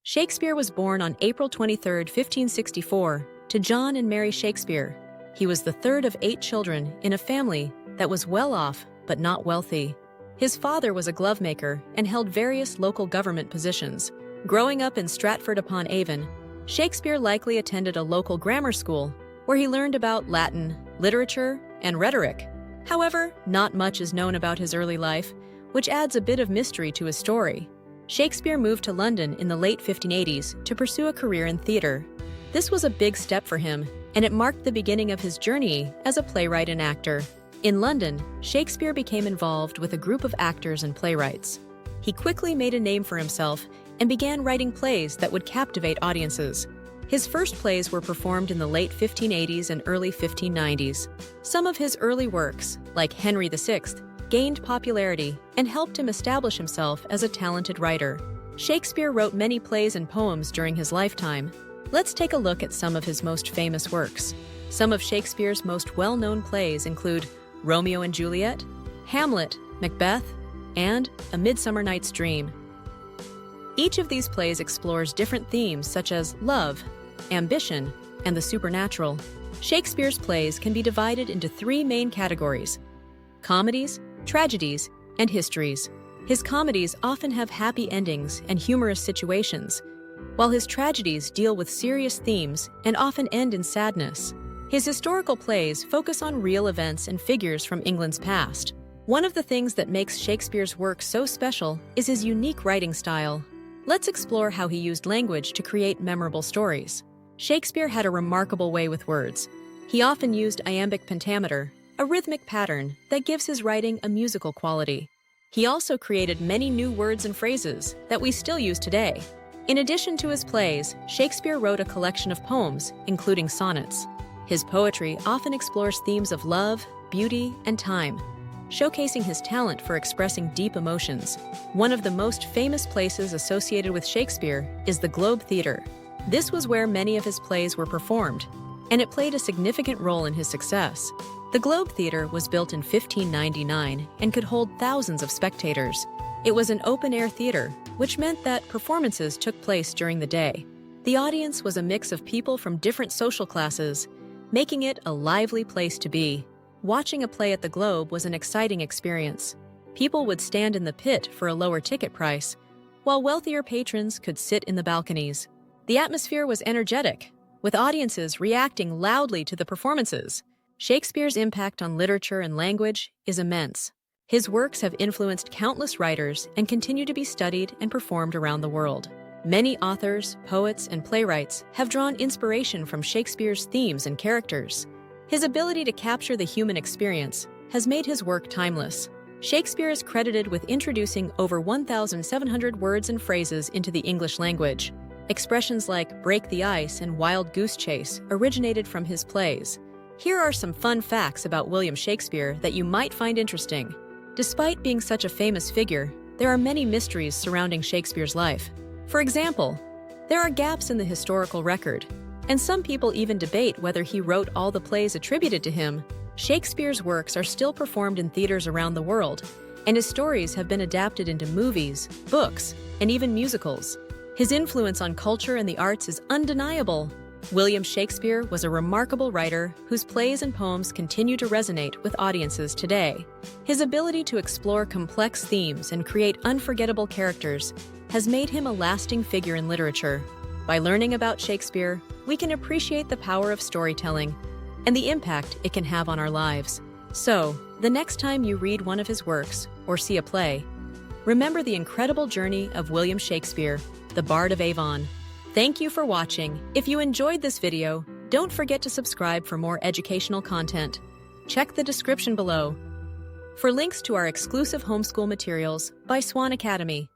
Shakespeare was born on April 23, 1564, to John and Mary Shakespeare. He was the third of 8 children in a family that was well off but not wealthy. His father was a glovemaker and held various local government positions. Growing up in Stratford-upon-Avon, Shakespeare likely attended a local grammar school where he learned about Latin, literature, and rhetoric. However, not much is known about his early life, which adds a bit of mystery to his story. Shakespeare moved to London in the late 1580s to pursue a career in theater. This was a big step for him, and it marked the beginning of his journey as a playwright and actor. In London, Shakespeare became involved with a group of actors and playwrights. He quickly made a name for himself and began writing plays that would captivate audiences. His first plays were performed in the late 1580s and early 1590s. Some of his early works, like Henry VI, gained popularity and helped him establish himself as a talented writer. Shakespeare wrote many plays and poems during his lifetime. Let's take a look at some of his most famous works. Some of Shakespeare's most well-known plays include Romeo and Juliet, Hamlet, Macbeth, and A Midsummer Night's Dream. Each of these plays explores different themes such as love, ambition, and the supernatural. Shakespeare's plays can be divided into 3 main categories: comedies, tragedies, and histories. His comedies often have happy endings and humorous situations, while his tragedies deal with serious themes and often end in sadness. His historical plays focus on real events and figures from England's past. One of the things that makes Shakespeare's work so special is his unique writing style. Let's explore how he used language to create memorable stories. Shakespeare had a remarkable way with words. He often used iambic pentameter, a rhythmic pattern that gives his writing a musical quality. He also created many new words and phrases that we still use today. In addition to his plays, Shakespeare wrote a collection of poems, including sonnets. His poetry often explores themes of love, beauty, and time, showcasing his talent for expressing deep emotions. One of the most famous places associated with Shakespeare is the Globe Theatre. This was where many of his plays were performed, and it played a significant role in his success. The Globe Theatre was built in 1599 and could hold thousands of spectators. It was an open-air theater, which meant that performances took place during the day. The audience was a mix of people from different social classes, making it a lively place to be. Watching a play at the Globe was an exciting experience. People would stand in the pit for a lower ticket price, while wealthier patrons could sit in the balconies. The atmosphere was energetic, with audiences reacting loudly to the performances. Shakespeare's impact on literature and language is immense. His works have influenced countless writers and continue to be studied and performed around the world. Many authors, poets, and playwrights have drawn inspiration from Shakespeare's themes and characters. His ability to capture the human experience has made his work timeless. Shakespeare is credited with introducing over 1,700 words and phrases into the English language. Expressions like break the ice and wild goose chase originated from his plays. Here are some fun facts about William Shakespeare that you might find interesting. Despite being such a famous figure, there are many mysteries surrounding Shakespeare's life. For example, there are gaps in the historical record, and some people even debate whether he wrote all the plays attributed to him. Shakespeare's works are still performed in theaters around the world, and his stories have been adapted into movies, books, and even musicals. His influence on culture and the arts is undeniable. William Shakespeare was a remarkable writer whose plays and poems continue to resonate with audiences today. His ability to explore complex themes and create unforgettable characters has made him a lasting figure in literature. By learning about Shakespeare, we can appreciate the power of storytelling and the impact it can have on our lives. So, the next time you read one of his works or see a play, remember the incredible journey of William Shakespeare, the Bard of Avon. Thank you for watching. If you enjoyed this video, don't forget to subscribe for more educational content. Check the description below for links to our exclusive homeschool materials by Swan Academy.